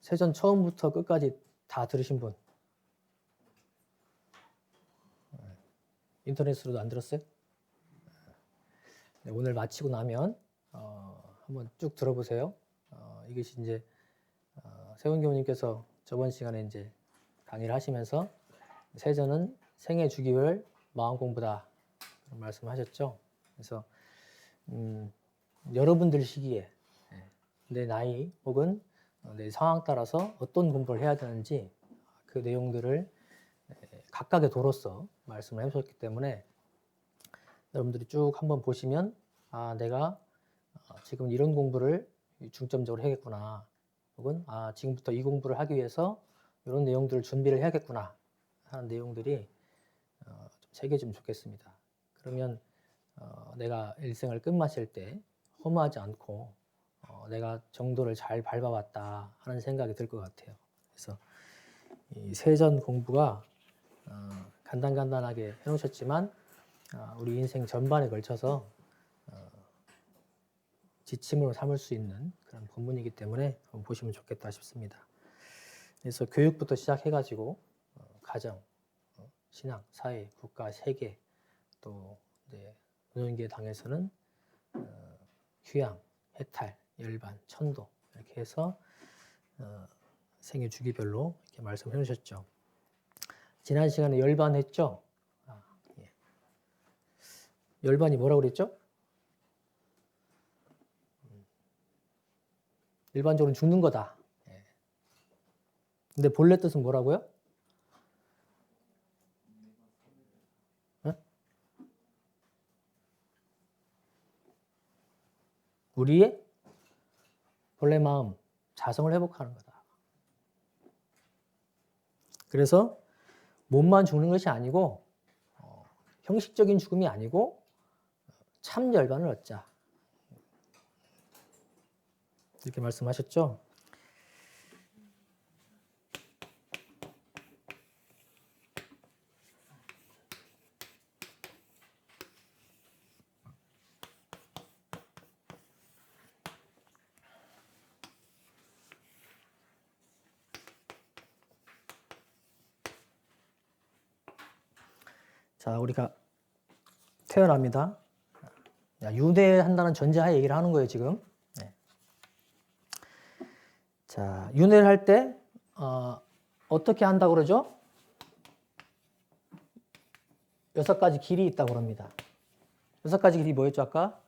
세전 처음부터 끝까지 다 들으신 분? 인터넷으로도 안 들었어요? 네, 오늘 마치고 나면 한번 쭉 들어보세요. 이것이 이제 세훈 교우님께서 저번 시간에 이제 강의를 하시면서 세전은 생애 주기별 마음 공부다 말씀하셨죠. 그래서 여러분들 시기에 내 나이 혹은 내 상황 따라서 어떤 공부를 해야 되는지 그 내용들을 각각의 도로서 말씀을 해주셨기 때문에 여러분들이 쭉 한번 보시면 내가 지금 이런 공부를 중점적으로 해야겠구나 혹은 지금부터 이 공부를 하기 위해서 이런 내용들을 준비를 해야겠구나 하는 내용들이 좀 새겨지면 좋겠습니다. 그러면 내가 일생을 끝마칠 때 허무하지 않고 내가 정도를 잘 밟아왔다 하는 생각이 들 것 같아요. 그래서 이 세전 공부가 간단간단하게 해놓으셨지만 우리 인생 전반에 걸쳐서 지침으로 삼을 수 있는 그런 본문이기 때문에 한번 보시면 좋겠다 싶습니다. 그래서 교육부터 시작해가지고 가정, 신앙, 사회, 국가, 세계 또 이제 운영계 당에서는 휴양, 해탈, 열반, 천도 이렇게 해서 생애 주기별로 이렇게 말씀해 주셨죠. 지난 시간에 열반 했죠? 예. 열반이 뭐라고 그랬죠? 일반적으로 죽는 거다. 예. 근데 본래 뜻은 뭐라고요? 우리의 본래 마음, 자성을 회복하는 거다. 그래서 몸만 죽는 것이 아니고 형식적인 죽음이 아니고 참 열반을 얻자. 이렇게 말씀하셨죠? 자, 우리가 태어납니다. 윤회한다는 전제하에 얘기를 하는 거예요, 지금. 네. 자, 윤회를 할 때 어떻게 한다고 그러죠? 6가지 길이 있다고 합니다. 6가지 길이 뭐였죠, 아까?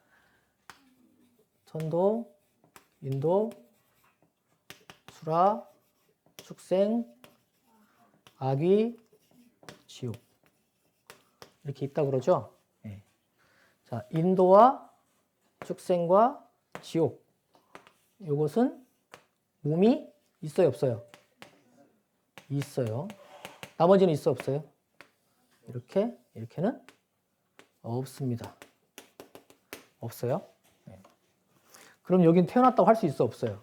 천도, 인도, 수라, 축생, 악귀, 지옥. 이렇게 있다고 그러죠? 네. 자, 인도와 축생과 지옥. 이것은 몸이 있어요, 없어요? 있어요. 나머지는 있어, 없어요? 이렇게는 없습니다. 없어요? 네. 그럼 여긴 태어났다고 할 수 있어, 없어요?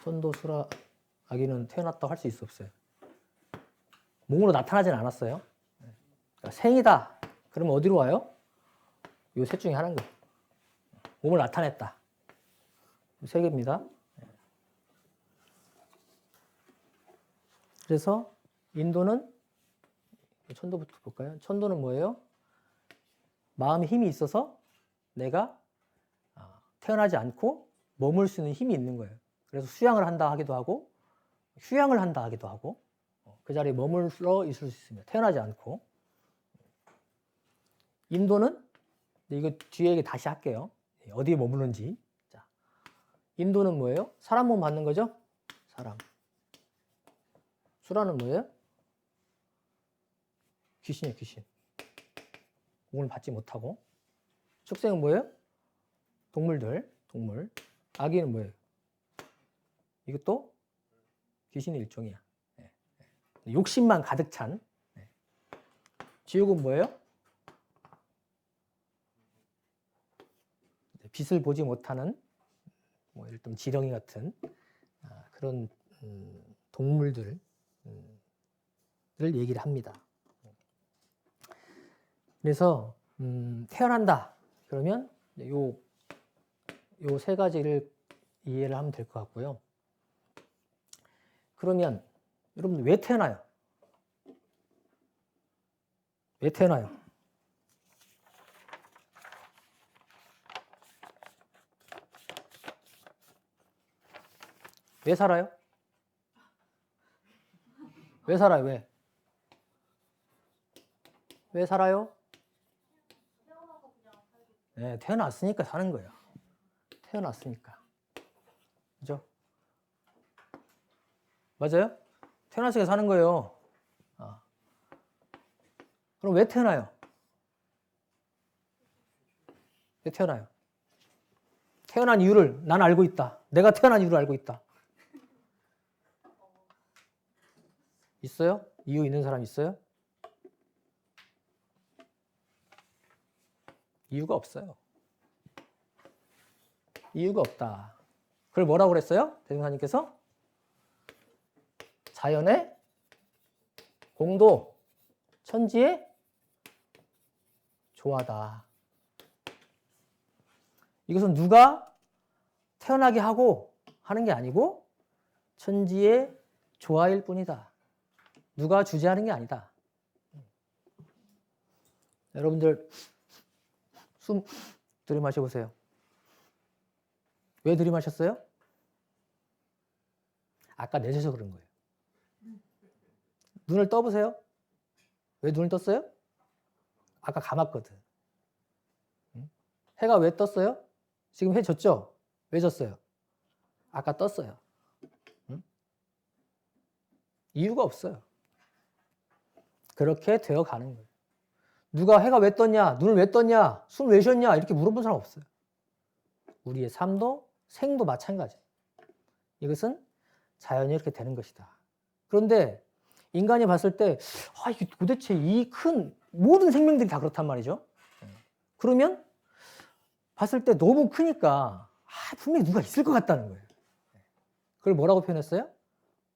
천도, 수라, 악귀는 태어났다고 할 수 있어, 없어요? 몸으로 나타나진 않았어요. 그러니까 생이다. 그러면 어디로 와요? 이 셋 중에 하나인 거예요. 몸을 나타냈다. 세 개입니다. 그래서 인도는 천도부터 볼까요? 천도는 뭐예요? 마음에 힘이 있어서 내가 태어나지 않고 머물 수 있는 힘이 있는 거예요. 그래서 수양을 한다 하기도 하고 휴양을 한다 하기도 하고 그 자리에 머물러 있을 수 있습니다. 태어나지 않고. 인도는 이거 뒤에 얘기 다시 할게요. 어디에 머무는지. 자, 인도는 뭐예요? 사람 몸 받는 거죠? 사람. 수라는 뭐예요? 귀신이에요, 귀신. 몸을 받지 못하고. 축생은 뭐예요? 동물들, 동물. 악귀는 뭐예요? 이것도 귀신의 일종이야. 네. 욕심만 가득 찬. 네. 지옥은 뭐예요? 빛을 보지 못하는 예를 들면 지렁이 같은 그런 동물들을 얘기를 합니다. 그래서 태어난다 그러면 요 세 가지를 이해를 하면 될 것 같고요. 그러면 여러분 왜 태어나요? 왜 태어나요? 왜 살아요? 왜 살아요? 왜? 왜 살아요? 네, 태어났으니까 사는 거예요. 태어났으니까. 그죠? 맞아요? 태어났으니까 사는 거예요. 그럼 왜 태어나요? 왜 태어나요? 태어난 이유를 난 알고 있다. 내가 태어난 이유를 알고 있다. 있어요? 이유 있는 사람 있어요? 이유가 없어요. 이유가 없다. 그걸 뭐라고 그랬어요? 대중사님께서? 자연의 공도, 천지의 조화다. 이것은 누가 태어나게 하고 하는 게 아니고 천지의 조화일 뿐이다. 누가 주재하는 게 아니다. 여러분들 숨 들이마셔 보세요. 왜 들이마셨어요? 아까 내셔서 그런 거예요. 눈을 떠보세요. 왜 눈을 떴어요? 아까 감았거든. 해가 왜 떴어요? 지금 해 졌죠? 왜 졌어요? 아까 떴어요. 이유가 없어요. 그렇게 되어 가는 거예요. 누가 해가 왜 떴냐? 눈을 왜 떴냐? 숨을 왜 쉬었냐? 이렇게 물어본 사람 없어요. 우리의 삶도 생도 마찬가지예요. 이것은 자연이 이렇게 되는 것이다. 그런데 인간이 봤을 때 이게 도대체 이 큰 모든 생명들이 다 그렇단 말이죠. 그러면 봤을 때 너무 크니까 분명히 누가 있을 것 같다는 거예요. 그걸 뭐라고 표현했어요?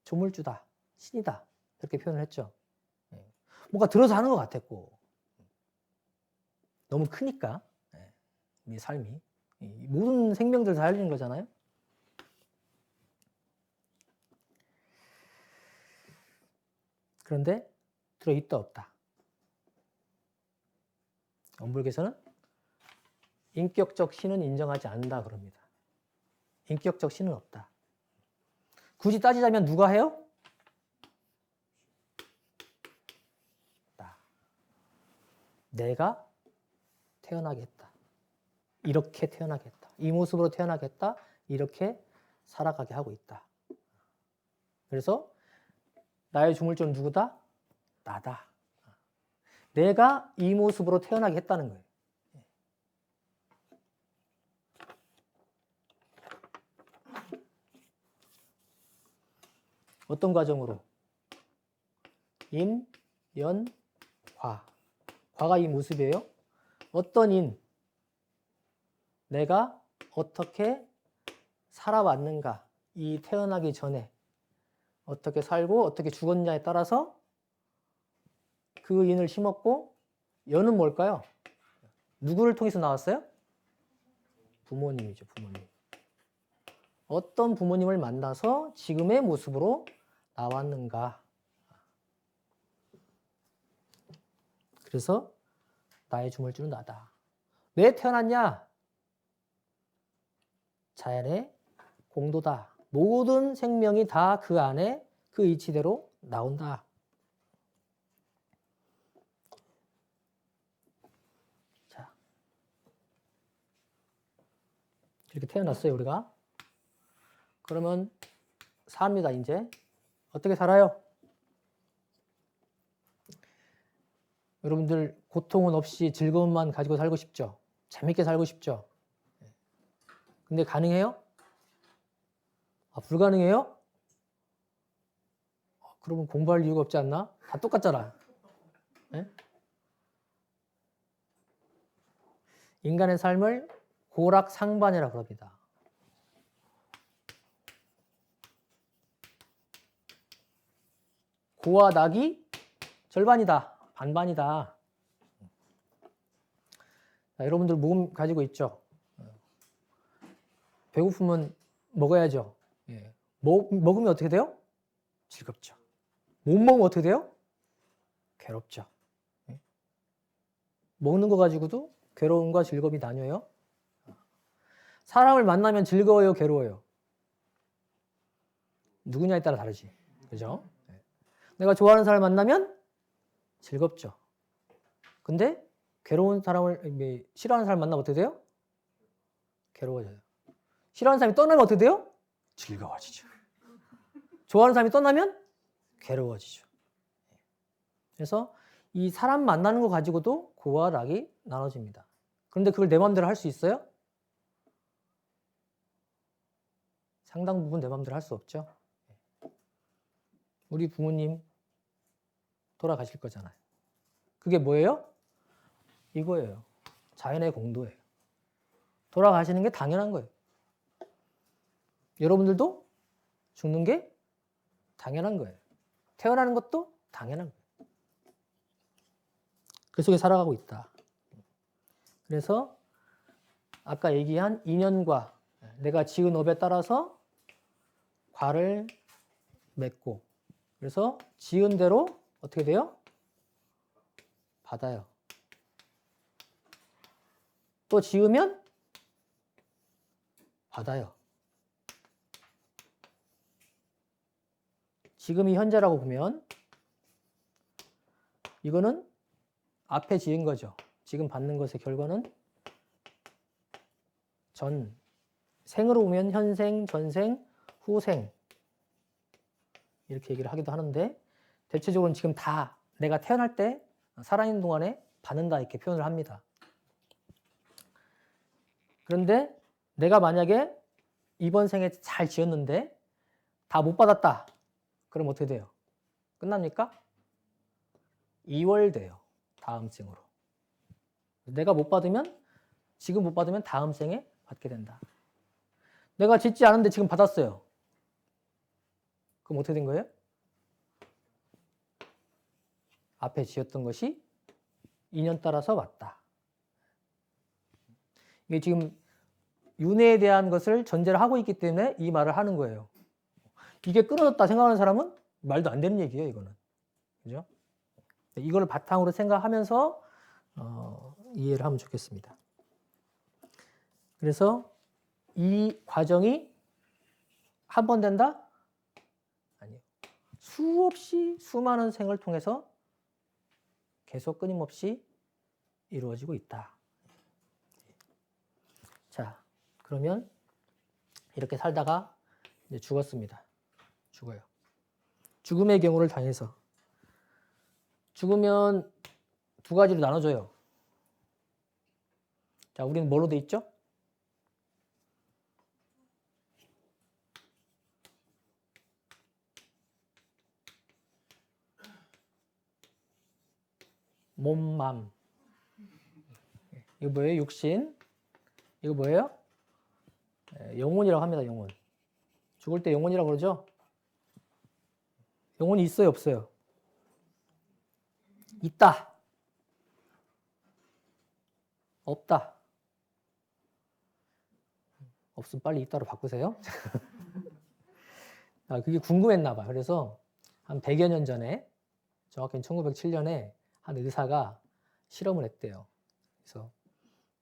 조물주다, 신이다 이렇게 표현을 했죠. 뭔가 들어서 하는 것 같았고 너무 크니까 우리 삶이 모든 생명들 다 살리는 거잖아요. 그런데 들어있다 없다. 원불교에서는 인격적 신은 인정하지 않는다 그럽니다. 인격적 신은 없다. 굳이 따지자면 누가 해요? 내가 태어나겠다. 이렇게 태어나겠다. 이 모습으로 태어나겠다. 이렇게 살아가게 하고 있다. 그래서 나의 주물주는 누구다? 나다. 내가 이 모습으로 태어나게 했다는 거예요. 어떤 과정으로? 인, 연, 과. 과가 이 모습이에요. 어떤 인, 내가 어떻게 살아왔는가, 이 태어나기 전에 어떻게 살고 어떻게 죽었냐에 따라서 그 인을 심었고, 연은 뭘까요? 누구를 통해서 나왔어요? 부모님이죠, 부모님. 어떤 부모님을 만나서 지금의 모습으로 나왔는가. 그래서 나의 주물주는 나다. 왜 태어났냐? 자연의 공도다. 모든 생명이 다 그 안에 그 이치대로 나온다. 자, 이렇게 태어났어요, 우리가. 그러면 삽니다, 이제. 어떻게 살아요? 여러분들 고통은 없이 즐거움만 가지고 살고 싶죠? 재밌게 살고 싶죠? 근데 가능해요? 불가능해요? 그러면 공부할 이유가 없지 않나? 다 똑같잖아. 네? 인간의 삶을 고락상반이라고 그럽니다. 고와 낙이 절반이다. 반반이다. 자, 여러분들 모금 가지고 있죠? 배고프면 먹어야죠. 예. 먹으면 어떻게 돼요? 즐겁죠. 못 먹으면 어떻게 돼요? 괴롭죠. 예. 먹는 거 가지고도 괴로움과 즐거움이 나뉘어요. 사람을 만나면 즐거워요, 괴로워요? 누구냐에 따라 다르지. 그죠? 예. 내가 좋아하는 사람을 만나면 즐겁죠. 근데 괴로운 사람을, 싫어하는 사람을 만나면 어떻게 돼요? 괴로워져요. 싫어하는 사람이 떠나면 어떻게 돼요? 즐거워지죠. 좋아하는 사람이 떠나면 괴로워지죠. 그래서 이 사람 만나는 거 가지고도 고와 낙이 나눠집니다. 그런데 그걸 내 마음대로 할 수 있어요? 상당 부분 내 마음대로 할 수 없죠. 우리 부모님 돌아가실 거잖아요. 그게 뭐예요? 이거예요. 자연의 공도예요. 돌아가시는 게 당연한 거예요. 여러분들도 죽는 게 당연한 거예요. 태어나는 것도 당연한 거예요. 그 속에 살아가고 있다. 그래서 아까 얘기한 인연과 내가 지은 업에 따라서 과를 맺고, 그래서 지은 대로 어떻게 돼요? 받아요. 또 지으면 받아요. 지금이 현재라고 보면 이거는 앞에 지은 거죠. 지금 받는 것의 결과는 전, 생으로 보면 현생, 전생, 후생 이렇게 얘기를 하기도 하는데 대체적으로는 지금 다 내가 태어날 때 살아있는 동안에 받는다 이렇게 표현을 합니다. 그런데 내가 만약에 이번 생에 잘 지었는데 다 못 받았다. 그럼 어떻게 돼요? 끝납니까? 이월돼요. 다음 생으로. 내가 못 받으면, 지금 못 받으면 다음 생에 받게 된다. 내가 짓지 않은데 지금 받았어요. 그럼 어떻게 된 거예요? 앞에 지었던 것이 인연 따라서 왔다. 이게 지금 윤회에 대한 것을 전제를 하고 있기 때문에 이 말을 하는 거예요. 이게 끊어졌다 생각하는 사람은 말도 안 되는 얘기예요, 이거는. 그죠? 이걸 바탕으로 생각하면서 이해를 하면 좋겠습니다. 그래서 이 과정이 한 번 된다? 아니요. 수없이 수많은 생을 통해서 계속 끊임없이 이루어지고 있다. 자, 그러면 이렇게 살다가 이제 죽었습니다. 죽어요. 죽음의 경우를 당해서 죽으면 두 가지로 나눠져요. 자, 우리는 뭐로 돼 있죠? 몸, 맘. 이거 뭐예요? 육신. 이거 뭐예요? 영혼이라고 합니다. 영혼. 죽을 때 영혼이라고 그러죠? 영혼이 있어요? 없어요? 있다. 없다. 없으면 빨리 있다로 바꾸세요. 그게 궁금했나 봐요. 그래서 한 100여 년 전에, 정확히는 1907년에 한 의사가 실험을 했대요. 그래서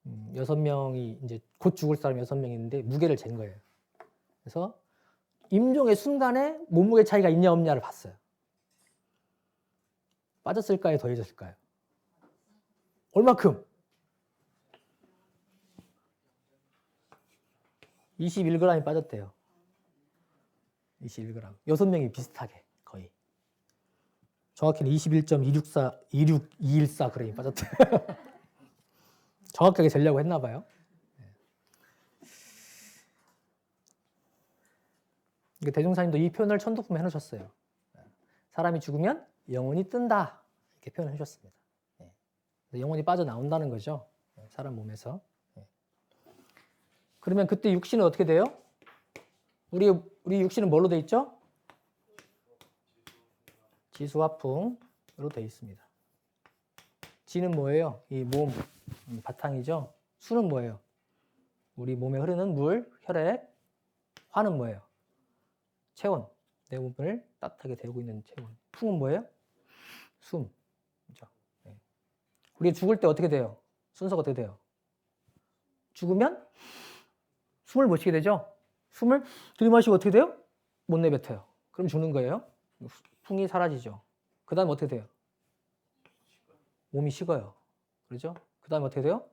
6명이 이제 곧 죽을 사람이 6명이 있는데 무게를 잰 거예요. 그래서 임종의 순간에 몸무게 차이가 있냐 없냐를 봤어요. 빠졌을까요? 더해졌을까요? 얼마큼? 21g이 빠졌대요. 21g. 6명이 비슷하게 거의. 정확히는 21.214g이 빠졌대요. 정확하게 재려고 했나 봐요. 대종사님도 이 표현을 천도품에 해놓으셨어요. 사람이 죽으면 영혼이 뜬다 이렇게 표현을 해주셨습니다. 영혼이 빠져나온다는 거죠. 사람 몸에서. 그러면 그때 육신은 어떻게 돼요? 우리 육신은 뭘로 돼 있죠? 지수화풍으로 돼 있습니다. 지는 뭐예요? 이 몸 바탕이죠. 수는 뭐예요? 우리 몸에 흐르는 물, 혈액, 화는 뭐예요? 체온. 내 몸을 따뜻하게 데우고 있는 체온. 풍은 뭐예요? 숨. 그죠? 네. 우리 죽을 때 어떻게 돼요? 순서가 어떻게 돼요? 죽으면 숨을 못 쉬게 되죠? 숨을 들이마시고 어떻게 돼요? 못 내뱉어요. 그럼 죽는 거예요. 풍이 사라지죠. 그 다음 어떻게 돼요? 몸이 식어요. 그렇죠? 그 다음 어떻게 돼요?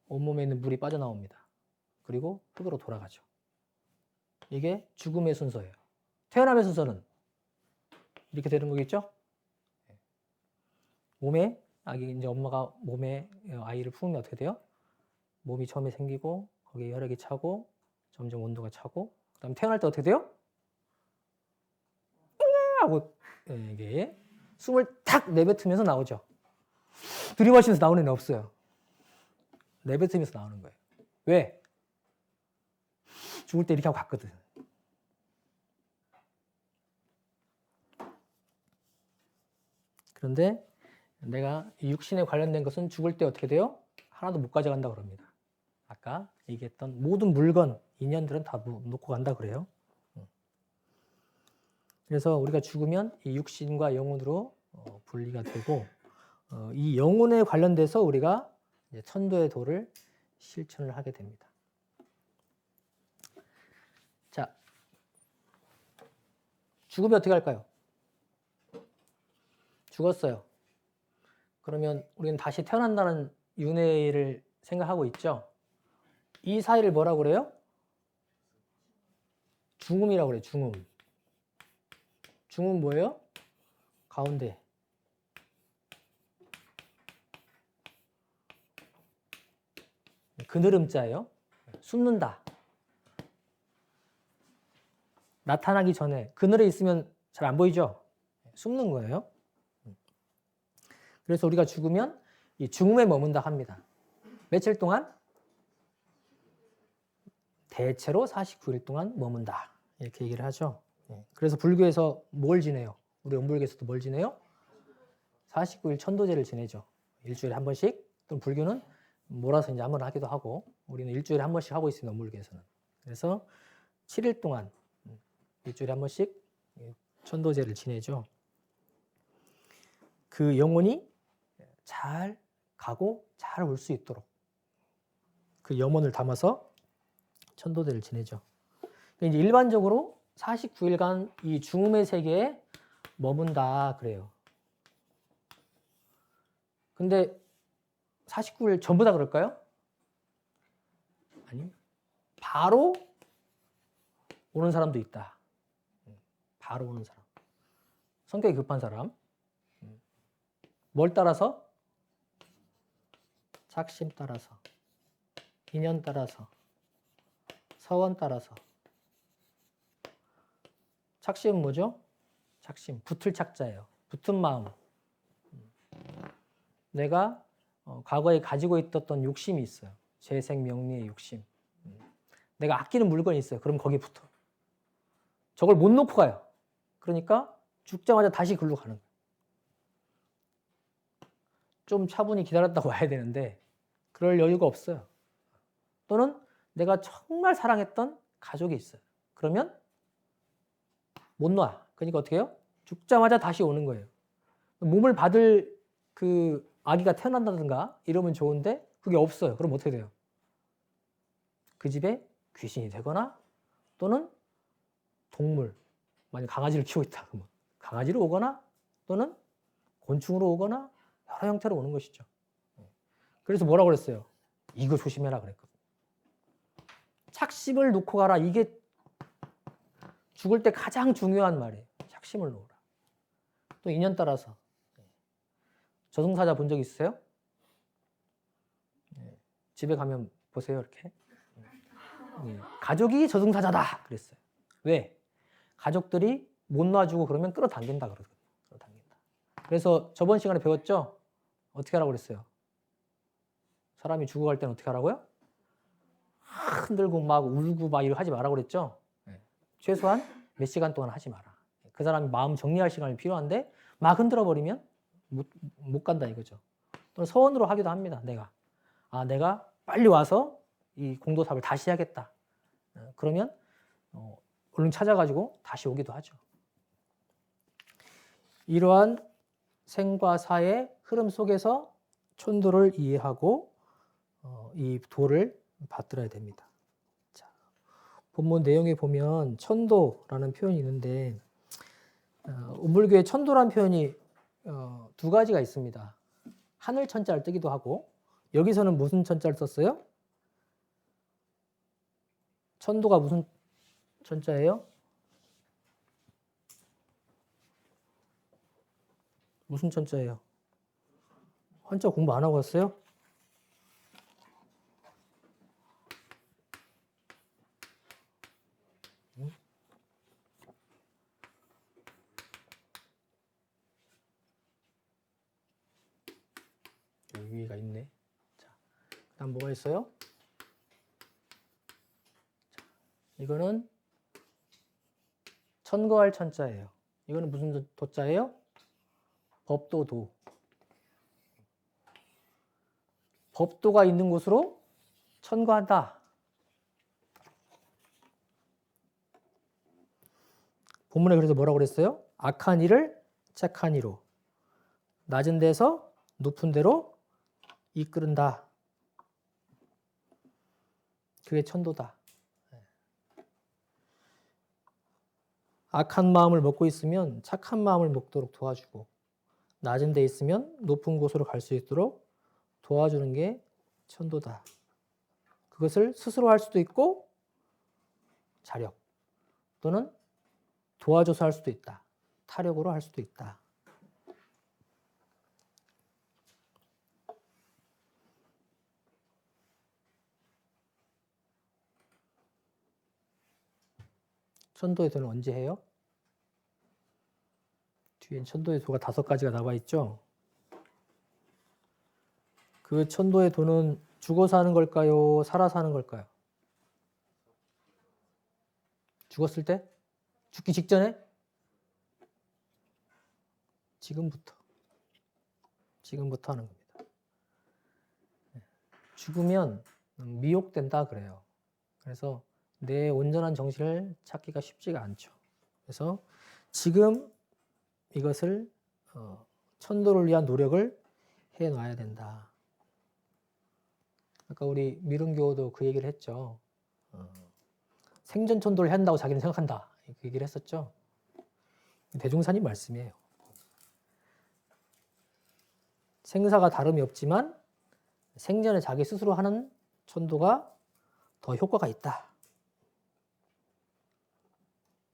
온몸에 있는 물이 빠져나옵니다. 그리고 흙으로 돌아가죠. 이게 죽음의 순서예요. 태어남의 순서는 이렇게 되는 거겠죠? 몸에 이제 엄마가 몸에 아이를 품으면 어떻게 돼요? 몸이 처음에 생기고 거기에 혈액이 차고 점점 온도가 차고 그다음 태어날 때 어떻게 돼요? 하고 이게 숨을 탁 내뱉으면서 나오죠. 들이마시면서 나오는 애는 없어요. 내뱉으면서 나오는 거예요. 왜? 죽을 때 이렇게 하고 갔거든. 그런데 내가 육신에 관련된 것은 죽을 때 어떻게 돼요? 하나도 못 가져간다 그럽니다. 아까 얘기했던 모든 물건, 인연들은 다 놓고 간다 그래요. 그래서 우리가 죽으면 이 육신과 영혼으로 분리가 되고 이 영혼에 관련돼서 우리가 이제 천도의 도를 실천을 하게 됩니다. 자, 죽으면 어떻게 할까요? 죽었어요. 그러면 우리는 다시 태어난다는 윤회를 생각하고 있죠. 이 사이를 뭐라고 그래요? 중음이라고 그래요. 중음. 중음 뭐예요? 가운데. 그늘음자예요. 숨는다. 나타나기 전에 그늘에 있으면 잘 안 보이죠? 숨는 거예요. 그래서 우리가 죽으면 이 중음에 머문다 합니다. 며칠 동안? 대체로 49일 동안 머문다. 이렇게 얘기를 하죠. 그래서 불교에서 뭘 지내요? 우리 원불교에서도 뭘 지내요? 49일 천도제를 지내죠. 일주일에 한 번씩. 또는 불교는 몰아서 이제 한번 하기도 하고 우리는 일주일에 한 번씩 하고 있습니다. 원불교에서는. 그래서 7일 동안 일주일에 한 번씩 천도제를 지내죠. 그 영혼이 잘 가고 잘 올 수 있도록 그 염원을 담아서 천도제를 지내죠. 이제 일반적으로 49일간 이 중음의 세계에 머문다 그래요. 근데 49일 전부 다 그럴까요? 아니, 바로 오는 사람도 있다. 바로 오는 사람. 성격이 급한 사람. 뭘 따라서? 착심 따라서. 인연 따라서. 서원 따라서. 착심은 뭐죠? 착심, 붙을 착자예요. 붙은 마음. 내가 과거에 가지고 있었던 욕심이 있어요. 재생 명리의 욕심. 내가 아끼는 물건이 있어요. 그럼 거기에 붙어. 저걸 못 놓고 가요. 그러니까 죽자마자 다시 글로 가는 거예요. 좀 차분히 기다렸다고 와야 되는데 그럴 여유가 없어요. 또는 내가 정말 사랑했던 가족이 있어요. 그러면 못 놔. 그러니까 어떻게 해요? 죽자마자 다시 오는 거예요. 몸을 받을 그 아기가 태어난다든가 이러면 좋은데 그게 없어요. 그럼 어떻게 돼요? 그 집에 귀신이 되거나 또는 동물, 만약 강아지를 키우고 있다 그러면 강아지로 오거나 또는 곤충으로 오거나 여러 형태로 오는 것이죠. 그래서 뭐라고 그랬어요? 이거 조심해라 그랬거든요. 착심을 놓고 가라. 이게 죽을 때 가장 중요한 말이에요. 착심을 놓으라. 또 인연 따라서. 저승사자 본 적 있으세요? 집에 가면 보세요. 이렇게. 가족이 저승사자다 그랬어요. 왜? 가족들이 못 놔주고 그러면 끌어당긴다 그러거든요. 끌어당긴다. 그래서 저번 시간에 배웠죠? 어떻게 하라고 그랬어요? 사람이 죽어갈 때는 어떻게 하라고요? 흔들고 막 울고 막 이러고 하지 마라고 그랬죠? 최소한 몇 시간 동안 하지 마라. 그 사람이 마음 정리할 시간이 필요한데 막 흔들어 버리면 못 간다 이거죠. 또는 서원으로 하기도 합니다. 내가 빨리 와서 이 공도사업을 다시 해야겠다. 그러면 얼른 찾아가지고 다시 오기도 하죠. 이러한 생과 사의 흐름 속에서 천도를 이해하고 이 도를 받들어야 됩니다. 자, 본문 내용에 보면 천도라는 표현이 있는데 운불교에 천도라는 표현이 두 가지가 있습니다. 하늘 천자를 뜨기도 하고 여기서는 무슨 천자를 썼어요? 천도가 무슨 천자예요? 무슨 천자예요? 한자 공부 안 하고 왔어요? 여기 위에가 있네. 자, 그다음 뭐가 있어요? 자, 이거는 천거할 천자예요. 이거는 무슨 도자예요? 법도도. 법도가 있는 곳으로 천거한다. 본문에 그래서 뭐라고 그랬어요? 악한 이를 착한 이로, 낮은 데서 높은 데로 이끄른다. 그게 천도다. 악한 마음을 먹고 있으면 착한 마음을 먹도록 도와주고, 낮은 데 있으면 높은 곳으로 갈 수 있도록 도와주는 게 천도다. 그것을 스스로 할 수도 있고 자력 또는 도와줘서 할 수도 있다. 타력으로 할 수도 있다. 천도의 도는 언제 해요? 뒤엔 천도의 도가 5가지가 나와 있죠. 그 천도의 도는 죽어서 하는 걸까요? 살아서 하는 걸까요? 죽었을 때? 죽기 직전에? 지금부터 하는 겁니다. 죽으면 미혹된다 그래요. 그래서 내 온전한 정신을 찾기가 쉽지가 않죠. 그래서 지금 이것을 천도를 위한 노력을 해놔야 된다. 아까 우리 미륵교도 그 얘기를 했죠. 생전 천도를 한다고 자기는 생각한다. 그 얘기를 했었죠. 대종사님 말씀이에요. 생사가 다름이 없지만 생전에 자기 스스로 하는 천도가 더 효과가 있다.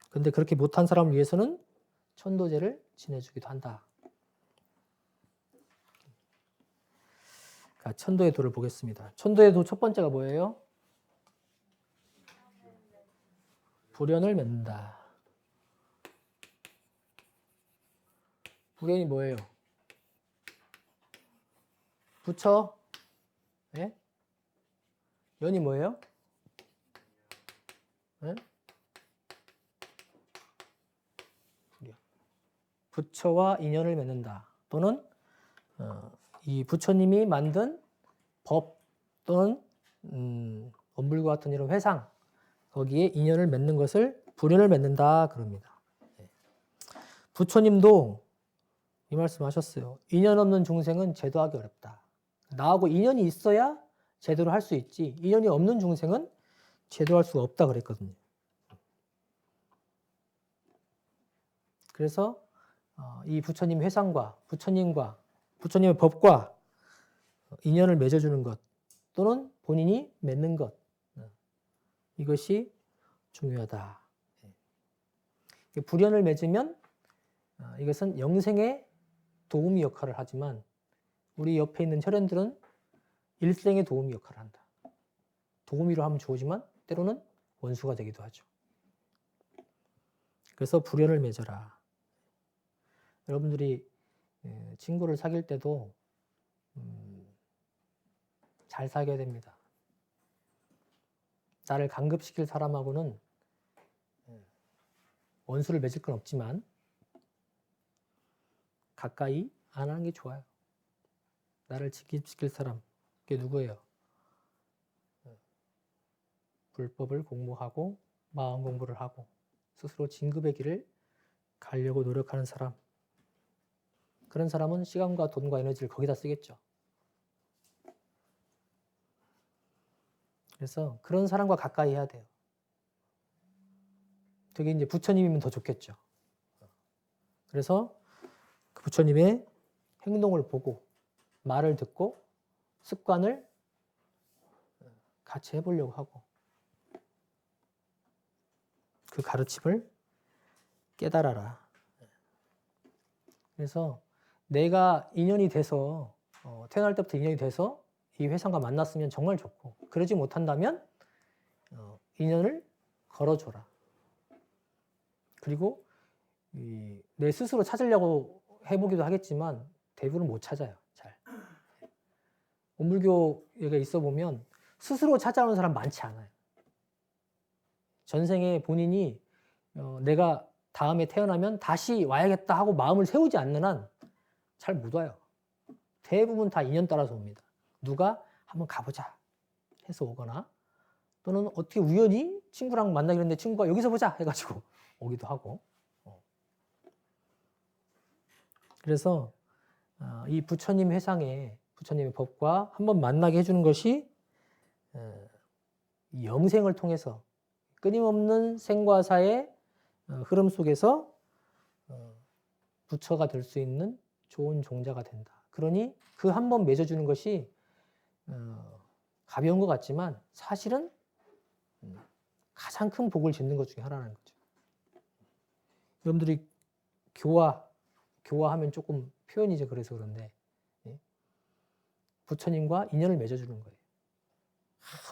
근데 그렇게 못한 사람을 위해서는 천도제를 지내주기도 한다. 그러니까 천도의 도를 보겠습니다. 천도의 도 첫 번째가 뭐예요? 불연을 맺는다. 불연이 뭐예요? 부처? 예? 연이 뭐예요? 예? 부처와 인연을 맺는다. 또는 이 부처님이 만든 법 또는 엄불과 같은 이런 회상 거기에 인연을 맺는 것을 불연을 맺는다 그럽니다. 부처님도 이 말씀하셨어요. 인연 없는 중생은 제도하기 어렵다. 나하고 인연이 있어야 제도를 할 수 있지. 인연이 없는 중생은 제도할 수가 없다 그랬거든요. 그래서 이 부처님 회상과 부처님의 법과 인연을 맺어주는 것 또는 본인이 맺는 것 이것이 중요하다. 불연을 맺으면 이것은 영생의 도우미 역할을 하지만 우리 옆에 있는 혈연들은 일생의 도우미 역할을 한다. 도우미로 하면 좋으지만 때로는 원수가 되기도 하죠. 그래서 불연을 맺어라. 여러분들이 친구를 사귈 때도 잘 사귀어야 됩니다. 나를 간섭시킬 사람하고는 원수를 맺을 건 없지만 가까이 안 하는 게 좋아요. 나를 직입시킬 사람, 그게 누구예요? 불법을 공모하고 마음 공부를 하고 스스로 진급의 길을 가려고 노력하는 사람, 그런 사람은 시간과 돈과 에너지를 거기다 쓰겠죠. 그래서 그런 사람과 가까이 해야 돼요. 되게 이제 부처님이면 더 좋겠죠. 그래서 그 부처님의 행동을 보고 말을 듣고 습관을 같이 해보려고 하고 그 가르침을 깨달아라. 그래서 내가 인연이 돼서 태어날 때부터 인연이 돼서 이 회상과 만났으면 정말 좋고, 그러지 못한다면 인연을 걸어줘라. 그리고 내 스스로 찾으려고 해보기도 하겠지만 대부분 못 찾아요. 잘. 온불교에 있어 보면 스스로 찾아오는 사람 많지 않아요. 전생에 본인이 내가 다음에 태어나면 다시 와야겠다 하고 마음을 세우지 않는 한 잘 못 와요. 대부분 다 인연 따라서 옵니다. 누가 한번 가보자 해서 오거나, 또는 어떻게 우연히 친구랑 만나기로 했는데 친구가 여기서 보자 해가지고 오기도 하고. 그래서 이 부처님 회상에 부처님의 법과 한번 만나게 해주는 것이 이 영생을 통해서 끊임없는 생과 사의 흐름 속에서 부처가 될 수 있는 좋은 종자가 된다. 그러니 그 한 번 맺어주는 것이 가벼운 것 같지만 사실은 가장 큰 복을 짓는 것 중에 하나라는 거죠. 여러분들이 교화하면 조금 표현이 이제 그래서 그런데 부처님과 인연을 맺어주는 거예요.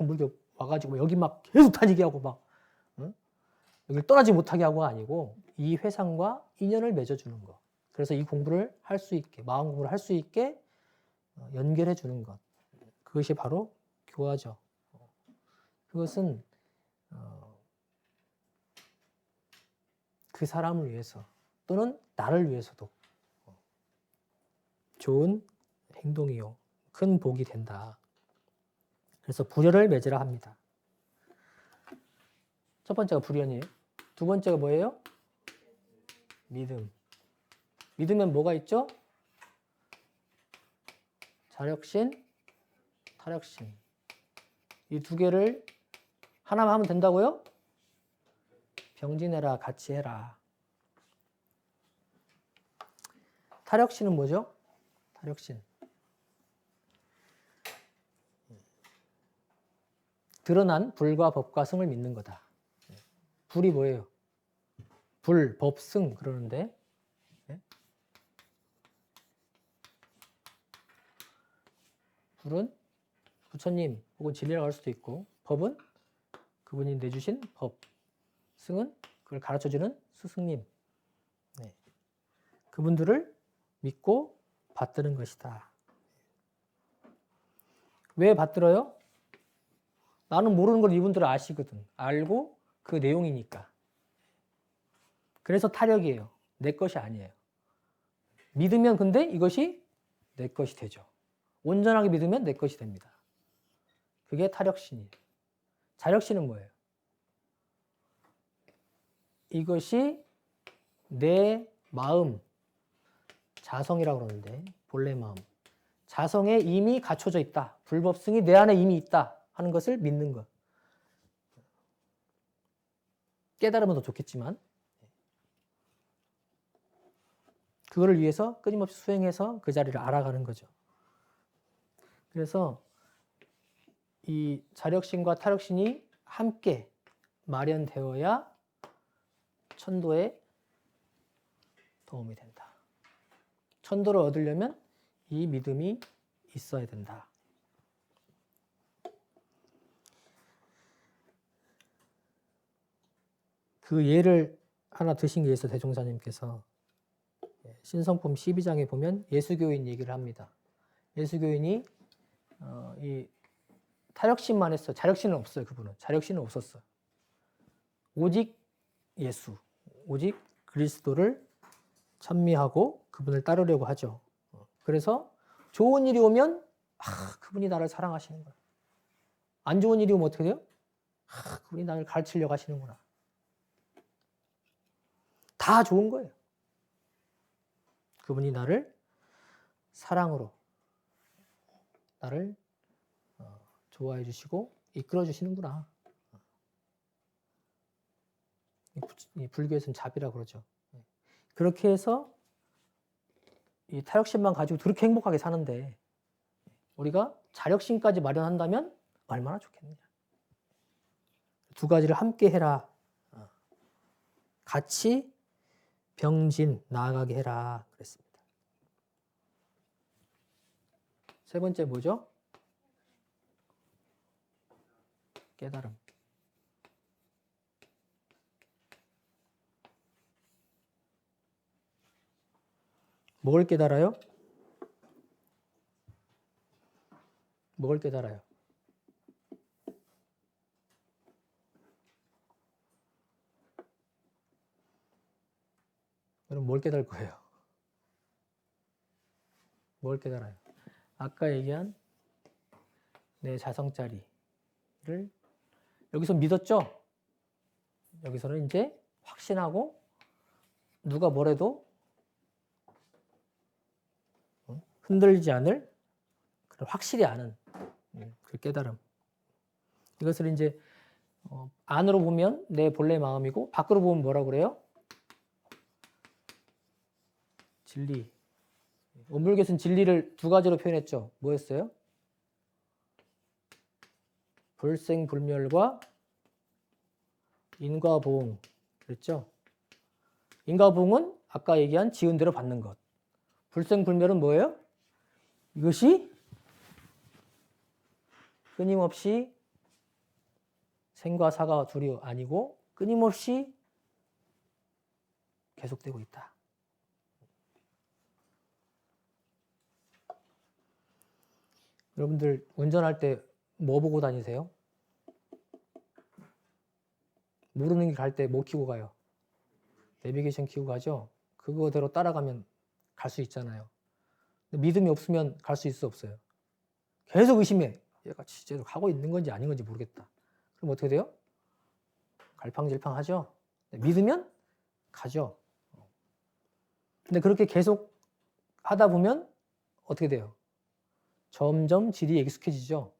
물교 와가지고 여기 막 계속 다니게 하고 막 여기를 떠나지 못하게 하고가 아니고 이 회상과 인연을 맺어주는 것. 그래서 이 공부를 할 수 있게, 마음 공부를 할 수 있게 연결해 주는 것. 그것이 바로 교화죠. 그것은 그 사람을 위해서 또는 나를 위해서도 좋은 행동이요, 큰 복이 된다. 그래서 불연을 맺으라 합니다. 첫 번째가 불연이에요. 두 번째가 뭐예요? 믿음. 믿으면 뭐가 있죠? 자력신, 타력신. 이 두 개를 하나만 하면 된다고요? 병진해라, 같이 해라. 타력신은 뭐죠? 타력신. 드러난 불과 법과 승을 믿는 거다. 불이 뭐예요? 불, 법, 승 그러는데 불은 부처님 혹은 진리라고 할 수도 있고, 법은 그분이 내주신 법, 승은 그걸 가르쳐주는 스승님, 그분들을 믿고 받드는 것이다. 왜 받들어요? 나는 모르는 걸 이분들은 아시거든. 알고 그 내용이니까. 그래서 타력이에요. 내 것이 아니에요. 믿으면 근데 이것이 내 것이 되죠. 온전하게 믿으면 내 것이 됩니다. 그게 타력신이에요. 자력신은 뭐예요? 이것이 내 마음, 자성이라고 그러는데 본래 마음, 자성에 이미 갖춰져 있다. 불법승이 내 안에 이미 있다 하는 것을 믿는 것. 깨달으면 더 좋겠지만 그거를 위해서 끊임없이 수행해서 그 자리를 알아가는 거죠. 그래서 이 자력신과 타력신이 함께 마련되어야 천도에 도움이 된다. 천도를 얻으려면 이 믿음이 있어야 된다. 그 예를 하나 드신 게 있어. 대종사님께서 신성품 12장에 보면 예수교인 얘기를 합니다. 예수교인이 이 타력신만 했어요. 자력신은 없어요. 그분은 자력신은 없었어요. 오직 예수, 오직 그리스도를 찬미하고 그분을 따르려고 하죠. 그래서 좋은 일이 오면 그분이 나를 사랑하시는 거야. 안 좋은 일이 오면 어떻게 돼요? 그분이 나를 가르치려고 하시는구나. 다 좋은 거예요. 그분이 나를 사랑으로 나를 좋아해 주시고 이끌어 주시는구나. 이 불교에서는 자비라고 그러죠. 그렇게 해서 이 타력심만 가지고 그렇게 행복하게 사는데 우리가 자력심까지 마련한다면 얼마나 좋겠느냐. 두 가지를 함께 해라. 같이 병진 나아가게 해라 그랬습니다. 세 번째 뭐죠? 깨달음. 뭘 깨달아요? 뭘 깨달아요? 여러분 뭘 깨달을 거예요? 뭘 깨달아요? 아까 얘기한 내 자성짜리를 여기서 믿었죠? 여기서는 이제 확신하고 누가 뭐래도 흔들리지 않을 그런 확실히 아는 그 깨달음. 이것을 이제 안으로 보면 내 본래 마음이고 밖으로 보면 뭐라고 그래요? 진리. 원불교에서는 진리를 두 가지로 표현했죠. 뭐였어요? 불생불멸과 인과보응. 그랬죠? 인과보응은 아까 얘기한 지은 대로 받는 것. 불생불멸은 뭐예요? 이것이 끊임없이 생과 사가 둘이 아니고 끊임없이 계속되고 있다. 여러분들 운전할 때 뭐 보고 다니세요? 모르는 길 갈 때 뭐 켜고 가요? 내비게이션 켜고 가죠? 그거대로 따라가면 갈 수 있잖아요. 근데 믿음이 없으면 갈 수 있어 없어요? 계속 의심해. 얘가 진짜로 가고 있는 건지 아닌 건지 모르겠다. 그럼 어떻게 돼요? 갈팡질팡하죠? 믿으면 가죠. 근데 그렇게 계속 하다 보면 어떻게 돼요? 점점 질이 익숙해지죠.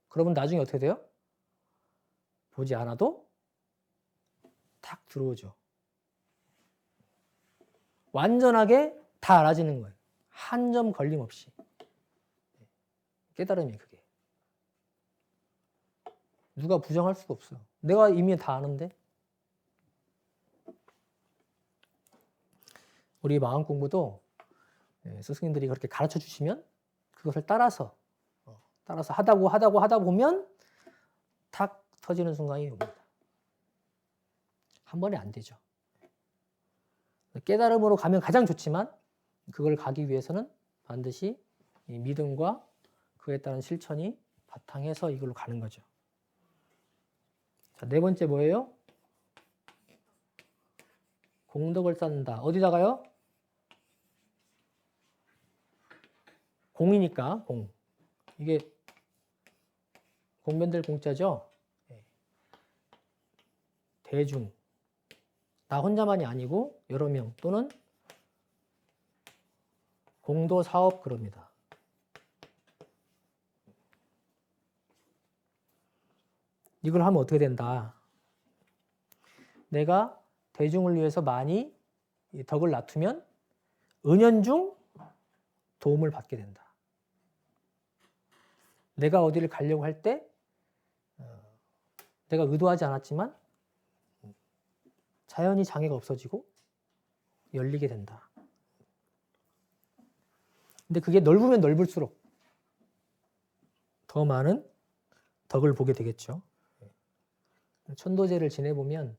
그러면 나중에 어떻게 돼요? 보지 않아도 탁 들어오죠. 완전하게 다 알아지는 거예요. 한 점 걸림 없이. 깨달음이 그게. 누가 부정할 수가 없어요. 내가 이미 다 아는데. 우리 마음 공부도 스승님들이 그렇게 가르쳐 주시면 그것을 따라서 하다 보면 탁 터지는 순간이 옵니다. 한 번에 안 되죠. 깨달음으로 가면 가장 좋지만 그걸 가기 위해서는 반드시 이 믿음과 그에 따른 실천이 바탕해서 이걸로 가는 거죠. 자, 네 번째 뭐예요? 공덕을 쌓는다. 어디다가요? 공이니까 공. 이게 공변될 공자죠. 대중. 나 혼자만이 아니고 여러 명 또는 공도 사업 그럽니다. 이걸 하면 어떻게 된다? 내가 대중을 위해서 많이 덕을 낳으면 은연중 도움을 받게 된다. 내가 어디를 가려고 할 때 내가 의도하지 않았지만 자연히 장애가 없어지고 열리게 된다. 근데 그게 넓으면 넓을수록 더 많은 덕을 보게 되겠죠. 천도제를 지내보면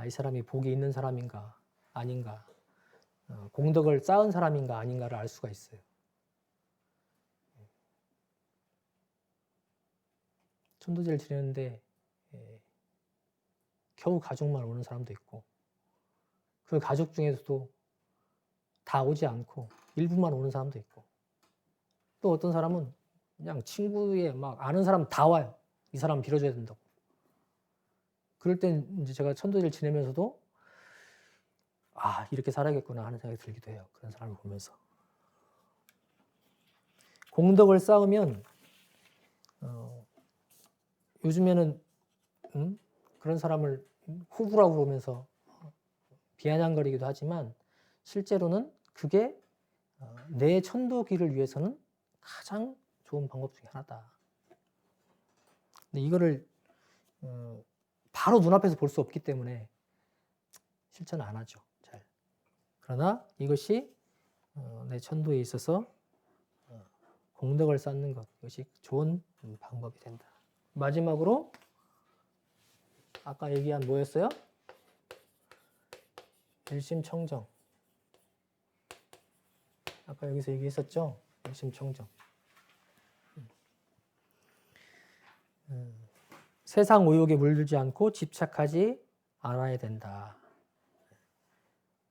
이 사람이 복이 있는 사람인가 아닌가, 공덕을 쌓은 사람인가 아닌가를 알 수가 있어요. 천도제를 지내는데 겨우 가족만 오는 사람도 있고 그 가족 중에서도 다 오지 않고 일부만 오는 사람도 있고 또 어떤 사람은 그냥 친구의 막 아는 사람 다 와요. 이 사람 빌어줘야 된다고. 그럴 땐 이제 제가 천도제를 지내면서도 이렇게 살아야겠구나 하는 생각이 들기도 해요. 그런 사람을 보면서. 공덕을 쌓으면 요즘에는 그런 사람을 후구라고 그러면서 비아냥거리기도 하지만 실제로는 그게 내 천도기를 위해서는 가장 좋은 방법 중에 하나다. 근데 이거를 바로 눈앞에서 볼 수 없기 때문에 실천을 안 하죠. 잘. 그러나 이것이 내 천도에 있어서 공덕을 쌓는 것, 이것이 좋은 방법이 된다. 마지막으로 아까 얘기한 뭐였어요? 일심청정. 아까 여기서 얘기했었죠? 일심청정. 세상 의욕에 물들지 않고 집착하지 않아야 된다.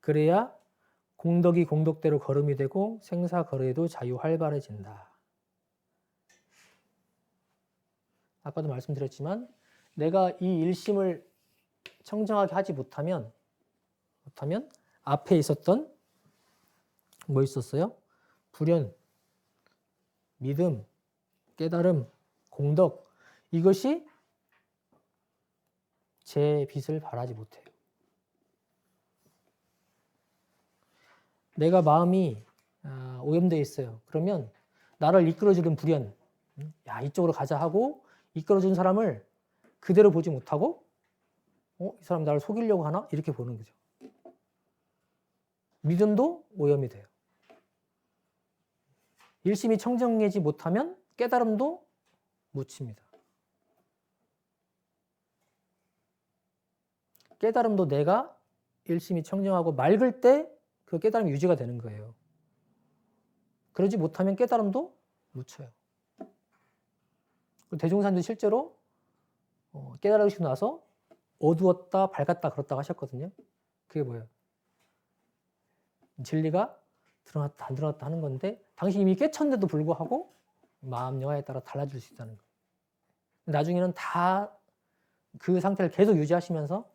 그래야 공덕이 공덕대로 걸음이 되고 생사거래도 자유 활발해진다. 아까도 말씀드렸지만 내가 이 일심을 청정하게 하지 못하면 앞에 있었던 뭐 있었어요? 불연, 믿음, 깨달음, 공덕, 이것이 제 빛을 발하지 못해요. 내가 마음이 오염되어 있어요. 그러면 나를 이끌어주는 불연, 야 이쪽으로 가자 하고 이끌어준 사람을 그대로 보지 못하고 이 사람 나를 속이려고 하나? 이렇게 보는 거죠. 믿음도 오염이 돼요. 일심이 청정하지 못하면 깨달음도 묻힙니다. 깨달음도 내가 일심이 청정하고 맑을 때 그 깨달음이 유지가 되는 거예요. 그러지 못하면 깨달음도 묻혀요. 대종사님도 실제로 깨달으시고 나서 어두웠다 밝았다 그렇다고 하셨거든요. 그게 뭐예요? 진리가 드러났다 안 드러났다 하는 건데 당신이 이미 깨쳤는데도 불구하고 마음 영화에 따라 달라질 수 있다는 거예요. 나중에는 다 그 상태를 계속 유지하시면서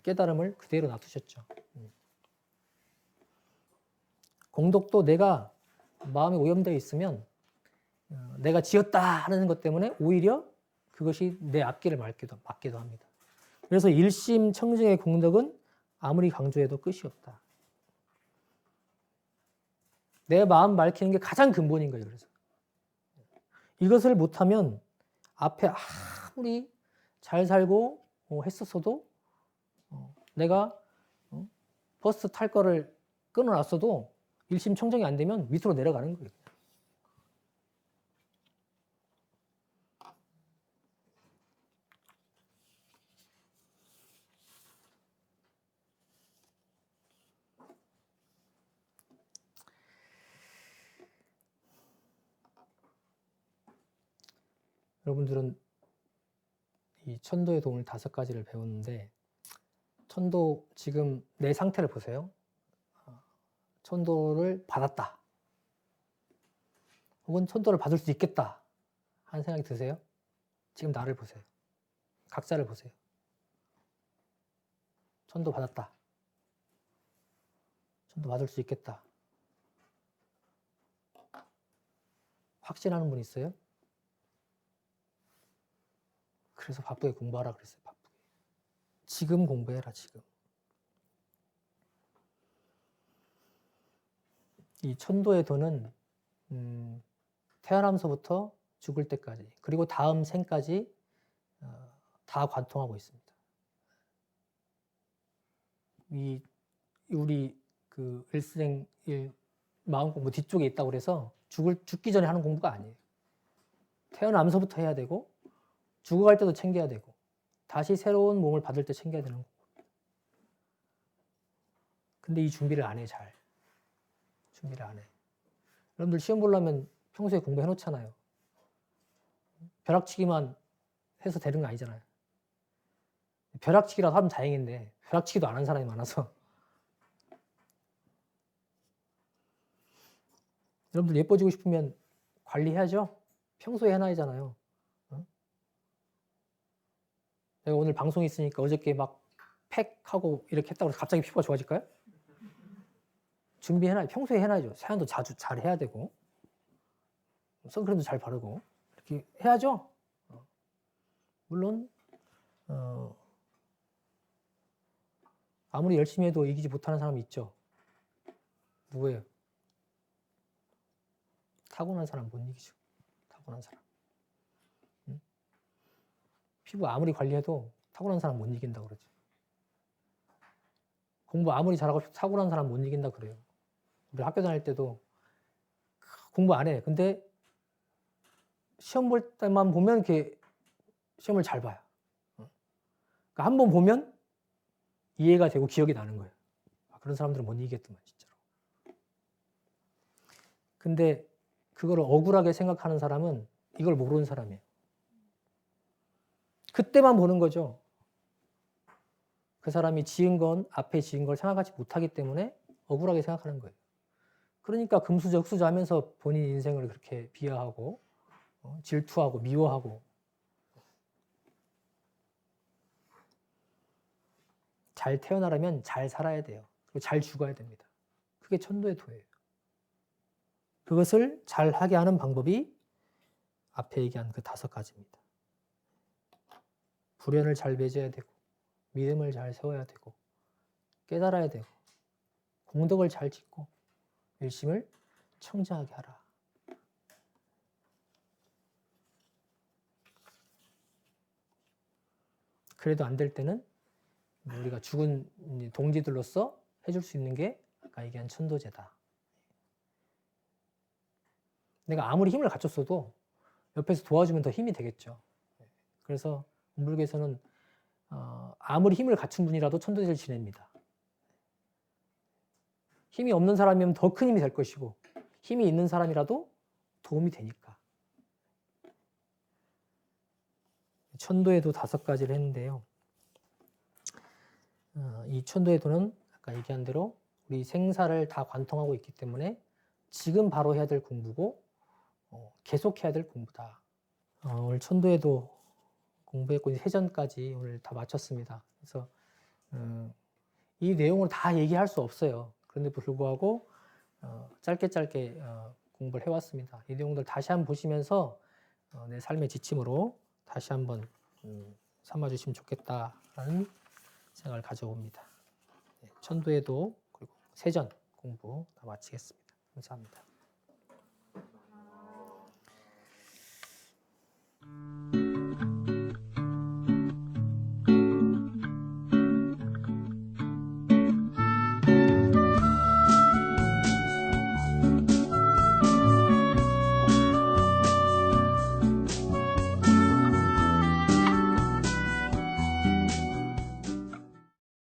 깨달음을 그대로 놔두셨죠. 공덕도 내가 마음이 오염되어 있으면 내가 지었다 하는 것 때문에 오히려 그것이 내 앞길을 막기도 합니다. 그래서 일심청정의 공덕은 아무리 강조해도 끝이 없다. 내 마음 밝히는 게 가장 근본인 거예요. 그래서 이것을 못하면 앞에 아무리 잘 살고 했었어도 내가 버스 탈 거를 끊어놨어도 일심청정이 안 되면 밑으로 내려가는 거예요. 여러분들은 이 천도의 도움을 5가지를 배웠는데 천도 지금 내 상태를 보세요. 천도를 받았다. 혹은 천도를 받을 수 있겠다 하는 생각이 드세요? 지금 나를 보세요. 각자를 보세요. 천도 받았다. 천도 받을 수 있겠다. 확신하는 분 있어요? 그래서 바쁘게 공부하라 그랬어요. 바쁘게. 지금 공부해라, 지금. 이 천도의 도는 태어나면서부터 죽을 때까지 그리고 다음 생까지 다 관통하고 있습니다. 우리 그 일생 마음 공부 뒤쪽에 있다고 그래서 죽기 전에 하는 공부가 아니에요. 태어나면서부터 해야 되고 죽어갈 때도 챙겨야 되고 다시 새로운 몸을 받을 때 챙겨야 되는 거고. 근데 이 준비를 안 해, 잘. 준비를 안 해. 여러분들 시험 보려면 평소에 공부해 놓잖아요. 벼락치기만 해서 되는 거 아니잖아요. 벼락치기라도 하면 다행인데 벼락치기도 안 하는 사람이 많아서. 여러분들 예뻐지고 싶으면 관리해야죠. 평소에 해놔야잖아요. 내가 오늘 방송이 있으니까 어저께 막 팩 하고 이렇게 했다고 해서 갑자기 피부가 좋아질까요? 준비해놔, 평소에 해놔야죠. 세안도 자주 잘 해야 되고, 선크림도 잘 바르고, 이렇게 해야죠. 물론, 아무리 열심히 해도 이기지 못하는 사람이 있죠. 누구예요? 타고난 사람 못 이기죠. 타고난 사람. 피부 아무리 관리해도 타고난 사람 못 이긴다고 그러죠. 공부 아무리 잘하고 타고난 사람 못 이긴다 그래요. 우리 학교 다닐 때도 공부 안 해. 근데 시험 볼 때만 보면 이렇게 시험을 잘 봐요. 그러니까 한 번 보면 이해가 되고 기억이 나는 거예요. 그런 사람들은 못 이기겠더만 진짜로. 근데 그걸 억울하게 생각하는 사람은 이걸 모르는 사람이에요. 그때만 보는 거죠. 그 사람이 지은 건 앞에 지은 걸 생각하지 못하기 때문에 억울하게 생각하는 거예요. 그러니까 금수저흑수저 하면서 본인 인생을 그렇게 비하하고 질투하고 미워하고 잘 태어나려면 잘 살아야 돼요. 그리고 잘 죽어야 됩니다. 그게 천도의 도예요. 그것을 잘 하게 하는 방법이 앞에 얘기한 그 5가지입니다. 불연을 잘 맺어야 되고 믿음을 잘 세워야 되고 깨달아야 되고 공덕을 잘 짓고 일심을 청정하게 하라. 그래도 안 될 때는 우리가 죽은 동지들로서 해줄 수 있는 게 아까 얘기한 천도제다. 내가 아무리 힘을 갖췄어도 옆에서 도와주면 더 힘이 되겠죠. 그래서 운불교에서는 아무리 힘을 갖춘 분이라도 천도제를 지냅니다. 힘이 없는 사람이면 더 큰 힘이 될 것이고 힘이 있는 사람이라도 도움이 되니까. 천도에도 5가지를 했는데요. 이 천도에도는 아까 얘기한 대로 우리 생사를 다 관통하고 있기 때문에 지금 바로 해야 될 공부고 계속 해야 될 공부다. 오늘 천도에도 공부했고 세전까지 오늘 다 마쳤습니다. 그래서 이 내용을 다 얘기할 수 없어요. 그런데 불구하고 짧게 공부를 해왔습니다. 이 내용들 다시 한번 보시면서 내 삶의 지침으로 다시 한번 삼아주시면 좋겠다라는 생각을 가져봅니다. 천도에도 그리고 세전 공부 다 마치겠습니다. 감사합니다.